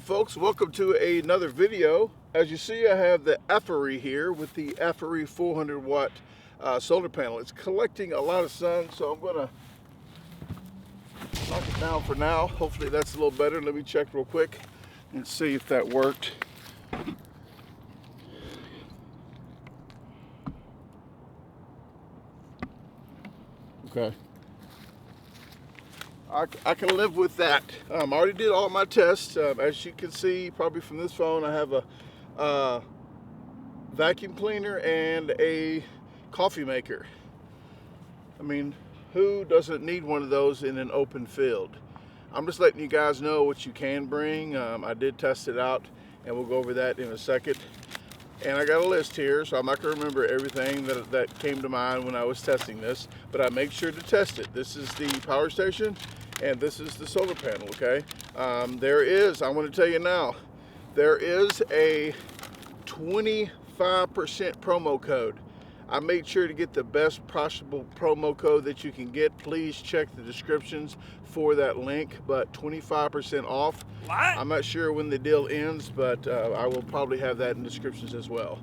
folks, welcome to another video. As you see, I have the Aferiy here with the Aferiy 400 watt solar panel. It's collecting a lot of sun, so I'm gonna knock it down for now. Hopefully that's a little better. Let me check real quick and see if that worked. Okay. I can live with that. I already did all my tests. As you can see, probably from this phone, I have a vacuum cleaner and a coffee maker. I mean, who doesn't need one of those in an open field? I'm just letting you guys know what you can bring. I did test it out, and we'll go over that in a second. And I got a list here, so I'm not going to remember everything that came to mind when I was testing this, but I make sure to test it. This is the power station, and this is the solar panel, okay? I want to tell you now, there is a 25% promo code. I made sure to get the best possible promo code that you can get. Please check the descriptions for that link, but 25% off. What? I'm not sure when the deal ends, but I will probably have that in descriptions as well.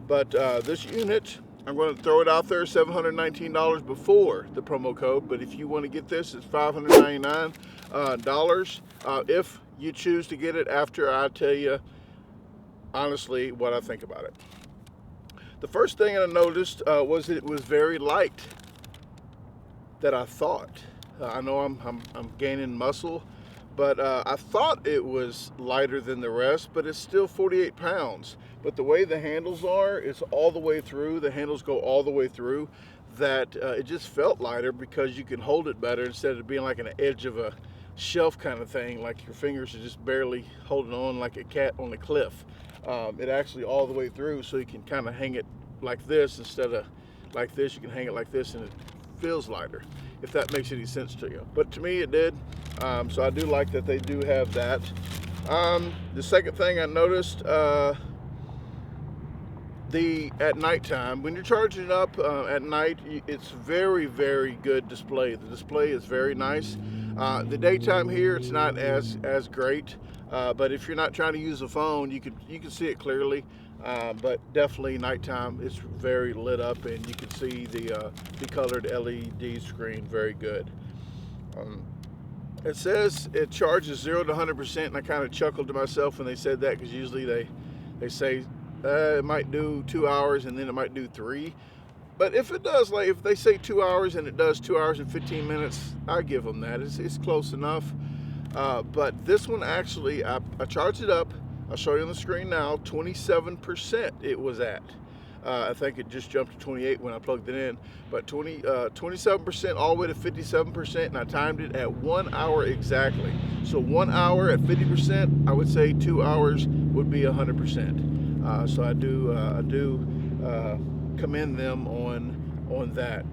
But this unit, I'm going to throw it out there, $719 before the promo code, but if you want to get this, it's $599 if you choose to get it after I tell you honestly what I think about it. The first thing I noticed was it was very light that I thought. I know I'm gaining muscle, but I thought it was lighter than the rest, but it's still 48 pounds. But the way the handles are, it's all the way through. The handles go all the way through, that it just felt lighter because you can hold it better instead of being like an edge of a shelf kind of thing, like your fingers are just barely holding on like a cat on a cliff. It actually all the way through, so you can kind of hang it like this instead of like this. You can hang it like this and it feels lighter, if that makes any sense to you. But to me it did, so I do like that they do have that. The second thing I noticed, at nighttime, when you're charging it up at night, it's very good display. The display is very nice. The daytime here, it's not as great. But if you're not trying to use a phone, you can see it clearly. But definitely nighttime, it's very lit up, and you can see the colored LED screen very good. It says it charges 0 to 100%, and I kind of chuckled to myself when they said that, because usually they say it might do 2 hours and then it might do 3. But if it does, like if they say 2 hours and it does 2 hours and 15 minutes, I give them that. It's close enough. But this one actually, I charged it up. I'll show you on the screen now. 27% it was at. I think it just jumped to 28 when I plugged it in. But 27% all the way to 57%, and I timed it at 1 hour exactly. So 1 hour at 50%, I would say 2 hours would be 100%. So I do commend them on that.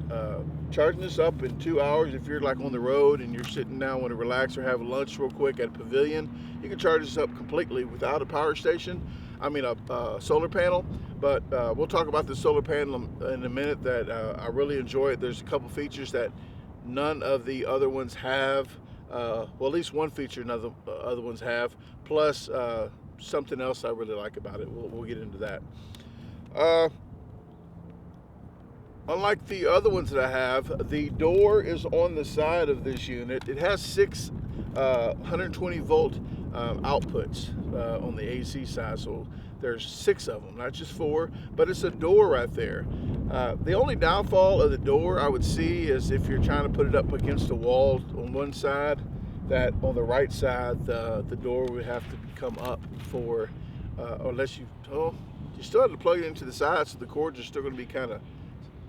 Charging this up in 2 hours, if you're like on the road and you're sitting down, want to relax or have lunch real quick at a pavilion, you can charge this up completely without a power station. I mean a solar panel. But we'll talk about the solar panel in a minute. That I really enjoy it. There's a couple features that none of the other ones have. Well, at least one feature none of the other ones have. Plus something else I really like about it. We'll get into that. Unlike the other ones that I have, the door is on the side of this unit. It has 6 120 volt outputs on the AC side, so there's 6 of them, not just 4, but it's a door right there. The only downfall of the door I would see is if you're trying to put it up against the wall on one side, that on the right side, the door would have to come up for, unless you still have to plug it into the side, so the cords are still going to be kind of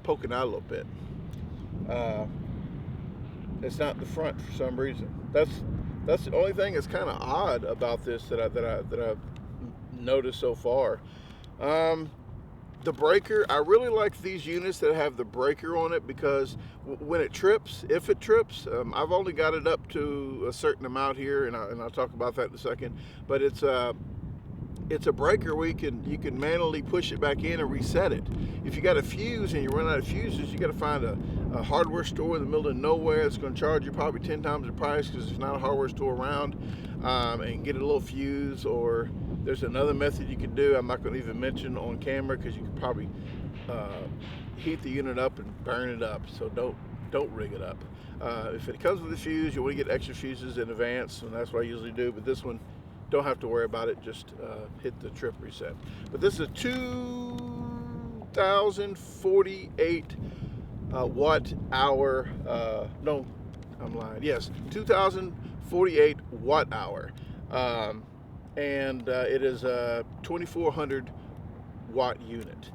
poking out a little bit. It's not the front for some reason. That's the only thing that's kind of odd about this that I've noticed so far. The breaker, I really like these units that have the breaker on it, because when it trips, if it trips, I've only got it up to a certain amount here, and I'll talk about that in a second. But it's a breaker where you can manually push it back in and reset it. If you got a fuse and you run out of fuses, you got to find a hardware store in the middle of nowhere that's going to charge you probably 10 times the price because there's not a hardware store around, and get a little fuse. Or there's another method you can do I'm not going to even mention on camera because you could probably heat the unit up and burn it up. So don't rig it up. If it comes with a fuse, you want to get extra fuses in advance, and that's what I usually do. But this one, don't have to worry about it. Just hit the trip reset. But this is a 2048 watt hour. No, I'm lying. Yes, 2048 watt hour, and it is a 2400 watt unit.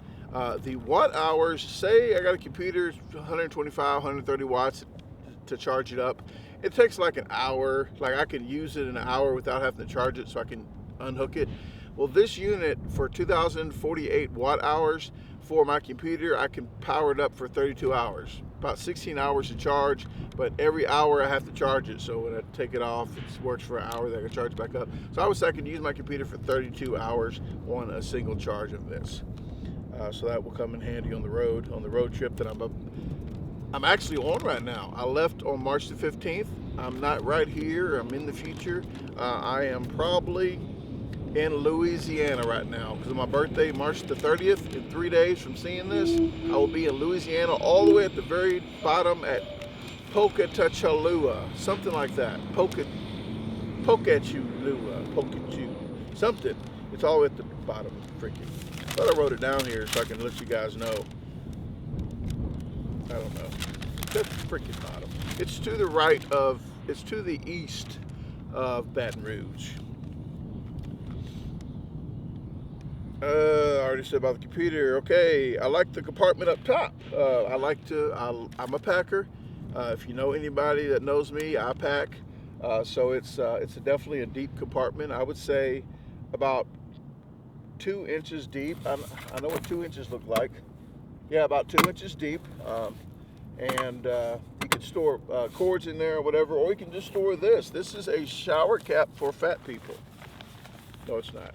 The watt hours, say I got a computer 125, 130 watts to charge it up. It takes like an hour. Like I can use it in an hour without having to charge it, so I can unhook it. Well, this unit for 2048 watt hours for my computer, I can power it up for 32 hours. About 16 hours to charge, but every hour I have to charge it. So when I take it off, it works for an hour, then I can charge back up. So I would say I can use my computer for 32 hours on a single charge of this. So that will come in handy on the road trip that I'm actually on right now. I left on March the 15th. I'm not right here. I'm in the future. I am probably in Louisiana right now because of my birthday, March the 30th. In 3 days from seeing this, I will be in Louisiana, all the way at the very bottom at Pocatachalua, something like that. Pocatachulua, something. It's all the way at the bottom, freaking. But I wrote it down here so I can let you guys know. I don't know. That's freaking bottom. It's to the right of, it's to the east of Baton Rouge. I already said about the computer. Okay, I like the compartment up top. I'm a packer. If you know anybody that knows me, I pack. So it's definitely a deep compartment. I would say about 2 inches deep. I know what 2 inches look like. Yeah, about 2 inches deep. And you can store cords in there or whatever, or you can just store this. This is a shower cap for fat people. No, it's not.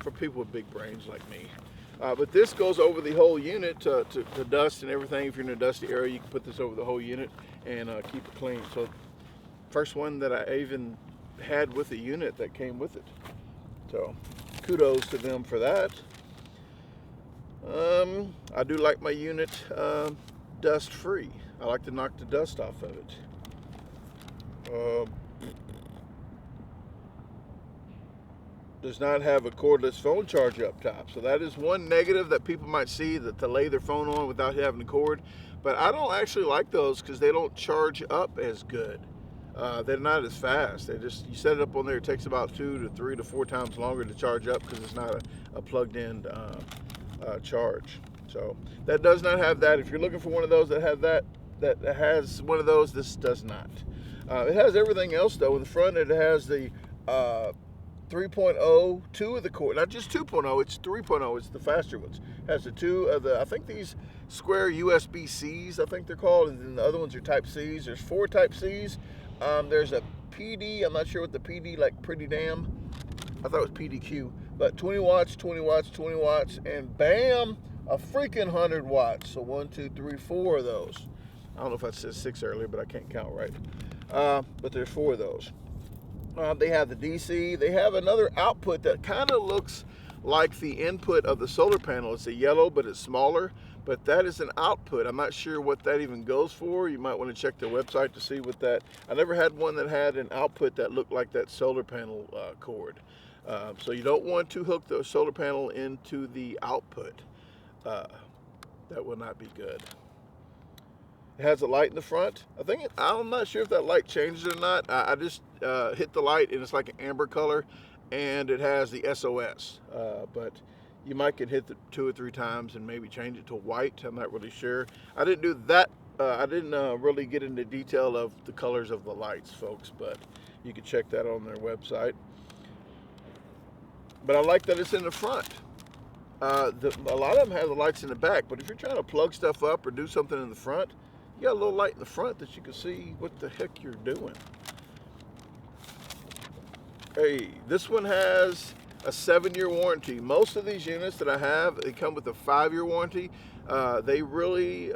For people with big brains like me. But this goes over the whole unit to dust and everything. If you're in a dusty area, you can put this over the whole unit and keep it clean. So first one that I even had with the unit that came with it. So kudos to them for that. I do like my unit dust free. I like to knock the dust off of it. Does not have a cordless phone charger up top. So that is one negative that people might see, that to lay their phone on without having a cord. But I don't actually like those because they don't charge up as good. They're not as fast. You set it up on there, it takes about 2 to 3 to 4 times longer to charge up because it's not a plugged-in charge. So that does not have that. If you're looking for one of those that have that has one of those, this does not. It has everything else though. In the front, it has the 3.0, 2 of the cord, not just 2.0, it's 3.0, it's the faster ones. It has the 2 of the, I think these square USB-Cs, I think they're called, and then the other ones are Type Cs. There's 4 Type Cs. There's a PD, I'm not sure what the PD, like pretty damn, I thought it was PDQ, but 20 watts, 20 watts, 20 watts, and bam, a freaking 100 watts. So 1, 2, 3, 4 of those. I don't know if I said 6 earlier, but I can't count right. But there's 4 of those. They have the DC. They have another output that kind of looks like the input of the solar panel. It's a yellow, but it's smaller. But that is an output. I'm not sure what that even goes for. You might want to check their website to see what that. I never had one that had an output that looked like that solar panel cord. So you don't want to hook the solar panel into the output. That will not be good. It has a light in the front. I'm not sure if that light changes or not. I just hit the light and it's like an amber color, and it has the SOS. But you might can hit it 2 or 3 times and maybe change it to white. I'm not really sure. I didn't do that. I didn't really get into detail of the colors of the lights, folks, but you can check that on their website. But I like that it's in the front. A lot of them have the lights in the back, but if you're trying to plug stuff up or do something in the front, you got a little light in the front that you can see what the heck you're doing. Hey, this one has a 7-year warranty. Most of these units that I have, they come with a 5-year warranty. They really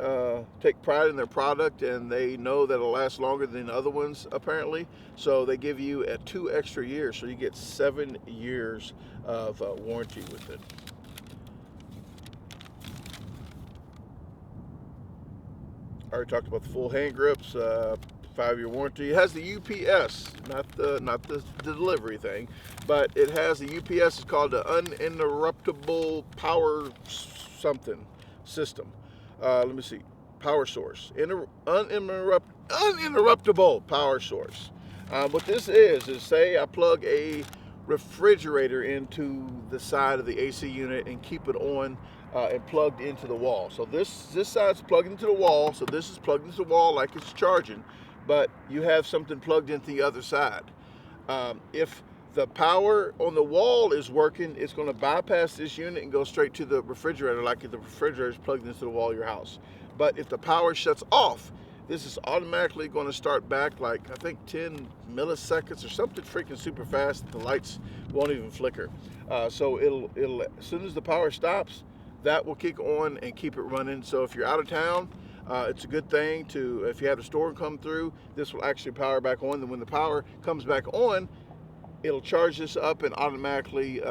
take pride in their product, and they know that it'll last longer than other ones apparently. So they give you 2 extra years, so you get 7 years of warranty with it. I already talked about the full hand grips, 5-year warranty. It has the UPS, not the delivery thing, but it has the UPS. It's called the uninterruptible power something system. Let me see, power source, uninterruptible power source. What this is say I plug a refrigerator into the side of the AC unit and keep it on and plugged into the wall. So this side's plugged into the wall, so this is plugged into the wall like it's charging, but you have something plugged into the other side. If the power on the wall is working, it's going to bypass this unit and go straight to the refrigerator, like if the refrigerator is plugged into the wall of your house. But if the power shuts off, this is automatically going to start back, like I think 10 milliseconds or something freaking super fast. The lights won't even flicker. So it'll as soon as the power stops, that will kick on and keep it running. So if you're out of town, it's a good thing to, if you have a storm come through, this will actually power back on. Then when the power comes back on, it'll charge this up and automatically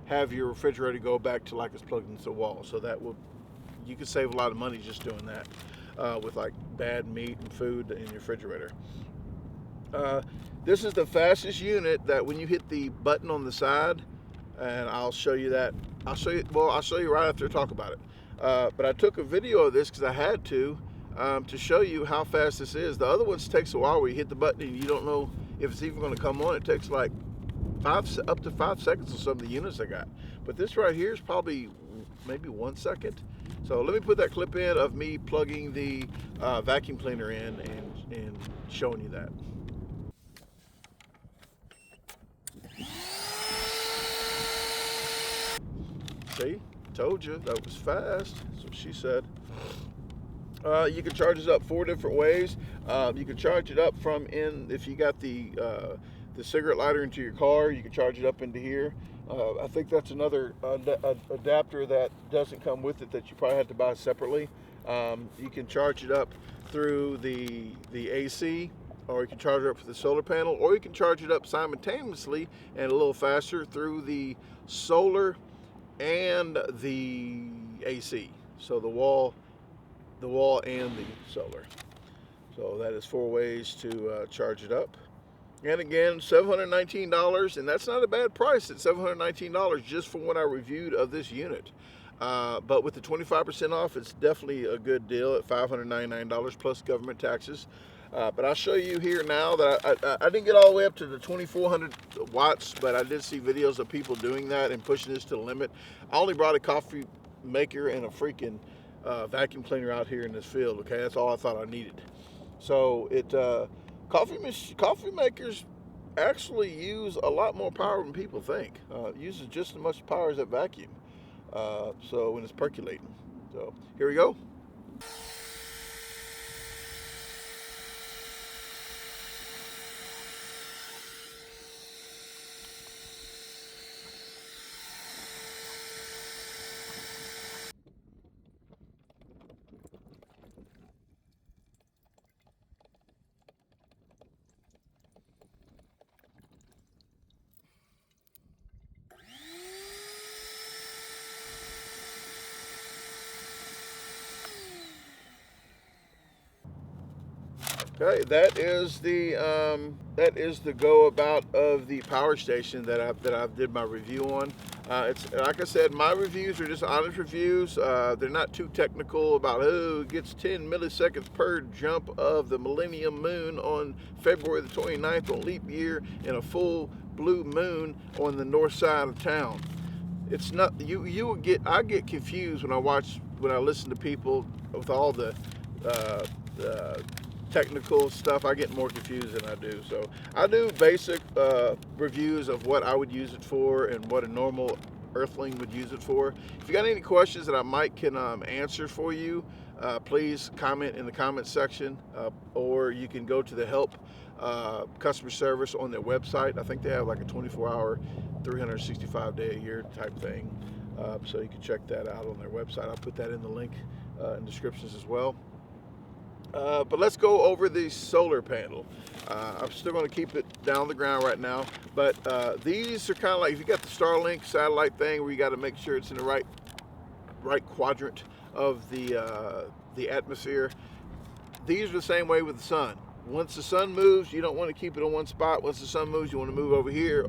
have your refrigerator go back to like it's plugged into the wall. So that will, you can save a lot of money just doing that with like bad meat and food in your refrigerator. This is the fastest unit that when you hit the button on the side, and I'll show you that. I'll show you right after I talk about it. But I took a video of this because I had to show you how fast this is. The other ones takes a while where you hit the button and you don't know if it's even going to come on. It takes like up to 5 seconds on some of the units I got. But this right here is probably maybe 1 second. So let me put that clip in of me plugging the vacuum cleaner in and showing you that. See, told you that was fast. That's what she said. You can charge this up 4 different ways. You can charge it up from if you got the cigarette lighter into your car, you can charge it up into here. I think that's another adapter that doesn't come with it that you probably have to buy separately. You can charge it up through the AC, or you can charge it up for the solar panel, or you can charge it up simultaneously and a little faster through the solar and the AC. So the wall and the solar. So that is 4 ways to charge it up. And again, $719, and that's not a bad price at $719 just for what I reviewed of this unit. But with the 25% off, it's definitely a good deal at $599 plus government taxes. But I'll show you here now that I didn't get all the way up to the 2400 watts, but I did see videos of people doing that and pushing this to the limit. I only brought a coffee maker and a freaking vacuum cleaner out here in this field. Okay, that's all I thought I needed. So coffee makers actually use a lot more power than people think. It uses just as much power as that vacuum. So when it's percolating. So here we go. Okay, that is the go about of the power station that I did my review on. It's like I said, my reviews are just honest reviews. They're not too technical about it gets 10 milliseconds per jump of the Millennium Moon on February the 29th on leap year and a full blue moon on the north side of town. It's not I get confused when I listen to people with all the technical stuff. I get more confused than I do. So I do basic reviews of what I would use it for and what a normal earthling would use it for. If you got any questions that I can answer for you, please comment in the comment section, or you can go to the help customer service on their website. I think they have like a 24-hour, 365-day a year type thing. So you can check that out on their website. I'll put that in the link in descriptions as well. But let's go over the solar panel. I'm still going to keep it down the ground right now, but these are kind of like, if you got the Starlink satellite thing where you got to make sure it's in the right quadrant of the atmosphere. These are the same way with the sun. Once the sun moves, you don't want to keep it on one spot. Once the sun moves, you want to move over here,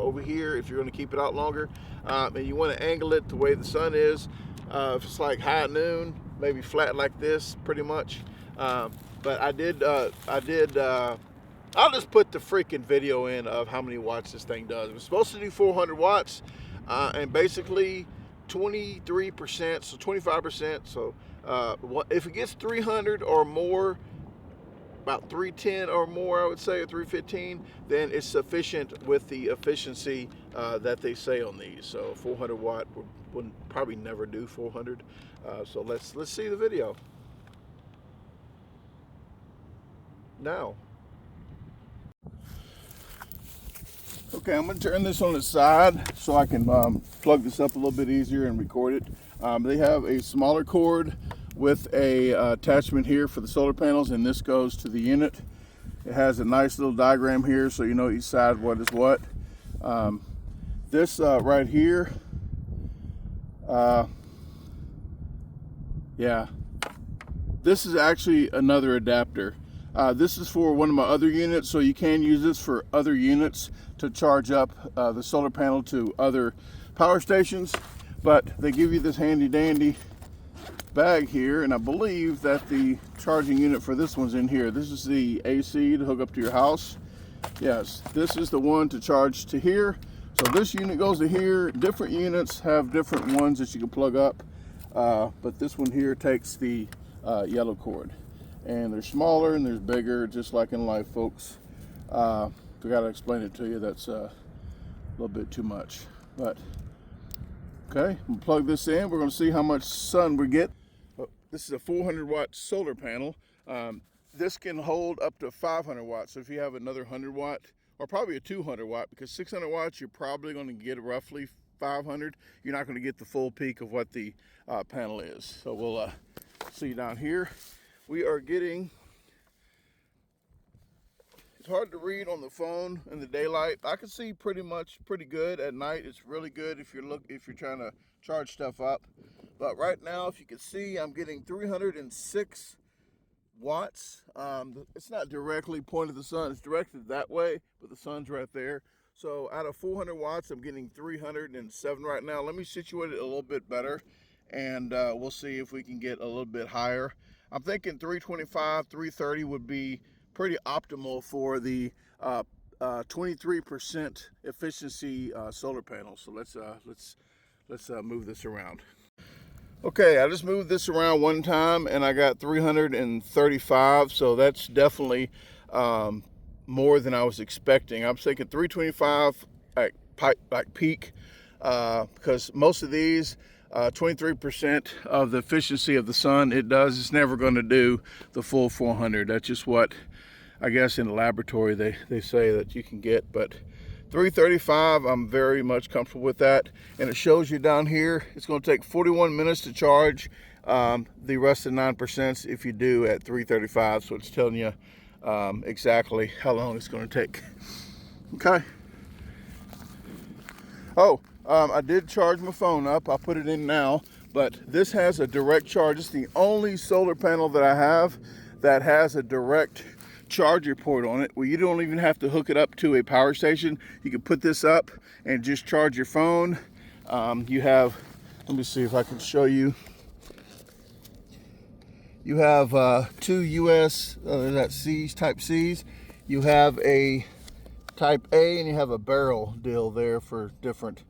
if you're going to keep it out longer. And you want to angle it the way the sun is. If it's like high at noon, maybe flat like this, pretty much. But I'll just put the freaking video in of how many watts this thing does. It was supposed to do 400 watts, and basically 23%, so 25%. So if it gets 300 or more, about 310 or more, I would say, or 315, then it's sufficient with the efficiency that they say on these. So 400 watt would probably never do 400. So let's see the video now. Okay, I'm going to turn this on its side so I can plug this up a little bit easier and record it. They have a smaller cord with a attachment here for the solar panels, and this goes to the unit. It has a nice little diagram here so you know each side what is what. This right here, yeah, this is actually another adapter. This is for one of my other units, so you can use this for other units to charge up the solar panel to other power stations. But they give you this handy dandy bag here, and I believe that the charging unit for this one's in here. This is the AC to hook up to your house. Yes, this is the one to charge to here. So this unit goes to here. Different units have different ones that you can plug up, but this one here takes the yellow cord. And they're smaller and they're bigger, just like in life, folks. I gotta explain it to you. That's a little bit too much, but okay, I'm gonna plug this in. We're gonna see how much sun we get. This is a 400 watt solar panel. This can hold up to 500 watts. So if you have another 100 watt, or probably a 200 watt, because 600 watts, you're probably gonna get roughly 500. You're not gonna get the full peak of what the panel is. So we'll see down here. We are getting, it's hard to read on the phone in the daylight. I can see pretty good at night. It's really good if you're trying to charge stuff up. But right now, if you can see, I'm getting 306 watts. It's not directly pointed at the sun. It's directed that way, but the sun's right there. So out of 400 watts, I'm getting 307 right now. Let me situate it a little bit better, and we'll see if we can get a little bit higher. I'm thinking 325, 330 would be pretty optimal for the 23% efficiency solar panel. So let's move this around. Okay, I just moved this around one time and I got 335. So that's definitely more than I was expecting. I was thinking 325 like peak, because most of these 23% of the efficiency of the sun it's never going to do the full 400. That's just what I guess in the laboratory they say that you can get. But 335, I'm very much comfortable with that. And it shows you down here, it's going to take 41 minutes to charge the rest of the 9% if you do at 335. So it's telling you exactly how long it's going to take. Okay. Oh, I did charge my phone up. I'll put it in now, but this has a direct charge. It's the only solar panel that I have that has a direct charger port on it, where you don't even have to hook it up to a power station. You can put this up and just charge your phone. You have, let me see if I can show you. You have two US type C's. You have a type A and you have a barrel deal there for different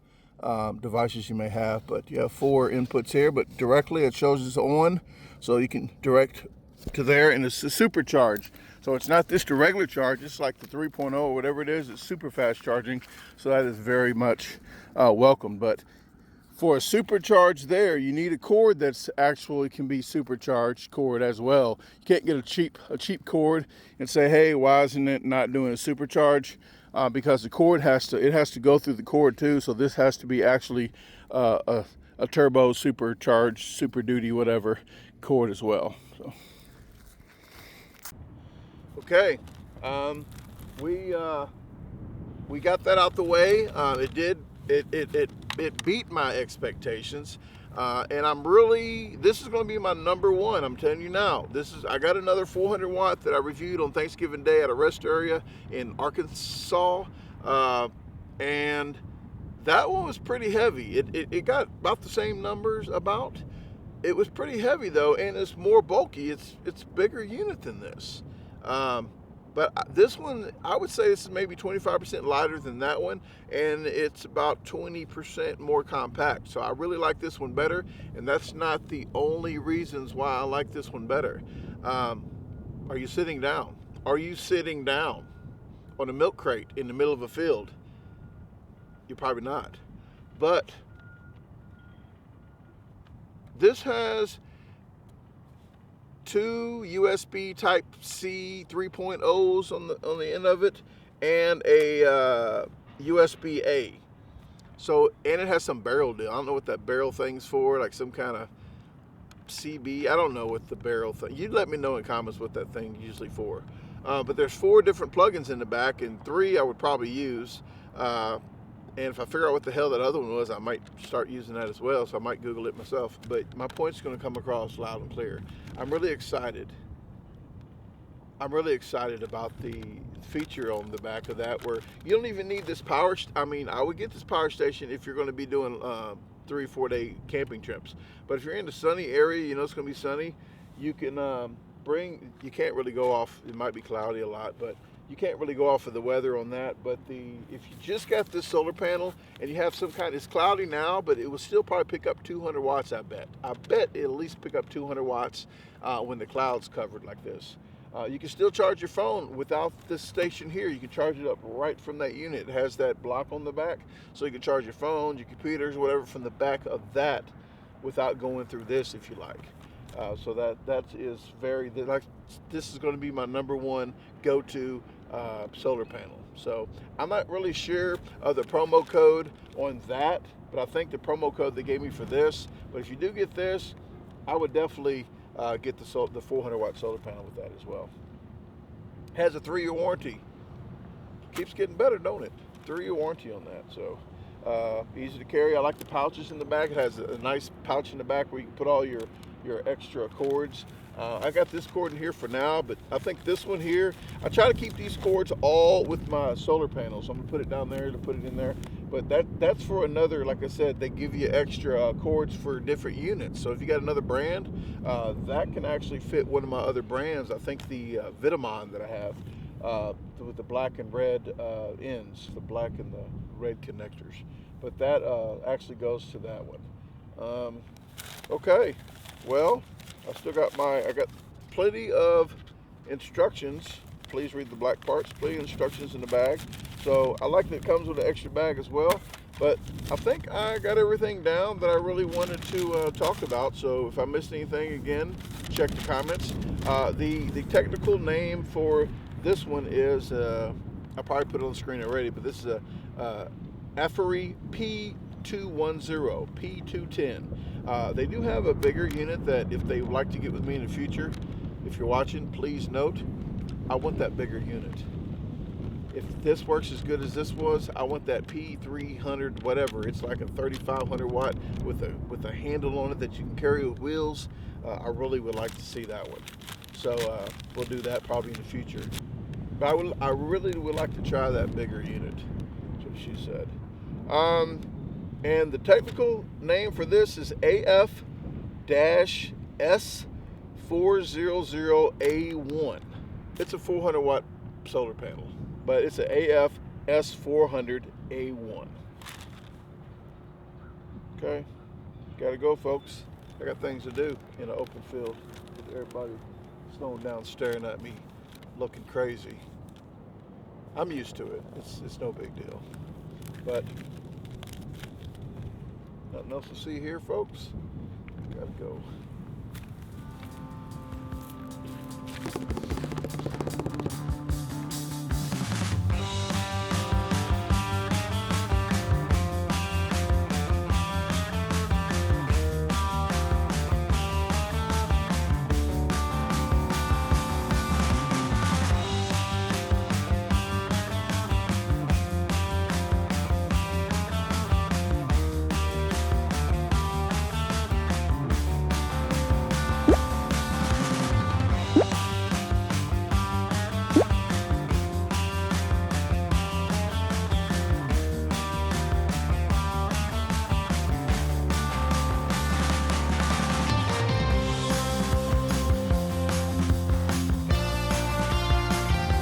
devices you may have, but you have 4 inputs here, but directly it shows it's on, so you can direct to there, and it's a supercharge. So it's not just a regular charge, it's like the 3.0 or whatever it is. It's super fast charging, so that is very much welcome. But for a supercharge there, you need a cord that's actually can be supercharged cord as well. You can't get a cheap cord and say, hey, why isn't it not doing a supercharge? because the cord has to go through the cord too. So this has to be actually a turbo, supercharged, super duty, whatever cord as well. So. Okay, we got that out the way. It beat my expectations, and this is going to be my number one. I'm telling you now. I got another 400 watt that I reviewed on Thanksgiving Day at a rest area in Arkansas, and that one was pretty heavy. It got about the same numbers about. It was pretty heavy though, and it's more bulky. It's a bigger unit than this. But this one, I would say this is maybe 25% lighter than that one, and it's about 20% more compact. So I really like this one better, and that's not the only reasons why I like this one better. Are you sitting down? Are you sitting down on a milk crate in the middle of a field? You're probably not. But this has two USB Type-C 3.0s on the end of it, and a USB-A. So, and it has some barrel deal. I don't know what that barrel thing's for, like some kind of CB. I don't know what the barrel thing. You let me know in comments what that thing is usually for. But there's 4 different plugins in the back, and 3 I would probably use. And if I figure out what the hell that other one was, I might start using that as well, so I might Google it myself. But my point's going to come across loud and clear. I'm really excited. I'm really excited about the feature on the back of that, where you don't even need this power. I mean, I would get this power station if you're going to be doing 3 or 4 day camping trips. But if you're in the sunny area, you know it's going to be sunny, you can you can't really go off. It might be cloudy a lot, but you can't really go off of the weather on that. But if you just got this solar panel and you have some kind, it's cloudy now, but it will still probably pick up 200 watts. I bet it'll at least pick up 200 watts when the cloud's covered like this. You can still charge your phone without this station here. You can charge it up right from that unit. It has that block on the back, so you can charge your phones, your computers, whatever from the back of that without going through this if you like. So that is this is going to be my number one go-to solar panel. So I'm not really sure of the promo code on that, but I think the promo code they gave me for this. But if you do get this, I would definitely get the 400 watt solar panel with that as well. Has a 3-year warranty. Keeps getting better, don't it? 3-year warranty on that. So easy to carry. I like the pouches in the back. It has a nice pouch in the back where you can put all your extra cords. I got this cord in here for now, but I think this one here, I try to keep these cords all with my solar panels. So I'm gonna put it down there to put it in there. But that's for another, like I said, they give you extra cords for different units. So if you got another brand, that can actually fit one of my other brands. I think the Vitamon that I have with the black and red ends, the black and the red connectors. But that actually goes to that one. Okay. Well, I got plenty of instructions. Please read the black parts. Plenty of instructions in the bag. So I like that it comes with an extra bag as well. But I think I got everything down that I really wanted to talk about. So if I missed anything, again, check the comments. The technical name for this one is, I probably put it on the screen already, but this is a Aferiy P210, P210. They do have a bigger unit that if they would like to get with me in the future, if you're watching, please note, I want that bigger unit. If this works as good as this was, I want that P300 whatever. It's like a 3500 watt with a handle on it that you can carry with wheels. I really would like to see that one. So we'll do that probably in the future. But I really would like to try that bigger unit. That's what she said. And the technical name for this is AF-S400A1. It's a 400 watt solar panel, but it's an AF-S400A1. Okay, gotta go, folks. I got things to do in an open field with everybody slowing down, staring at me, looking crazy. I'm used to it. It's no big deal. But nothing else to see here, folks. Gotta go.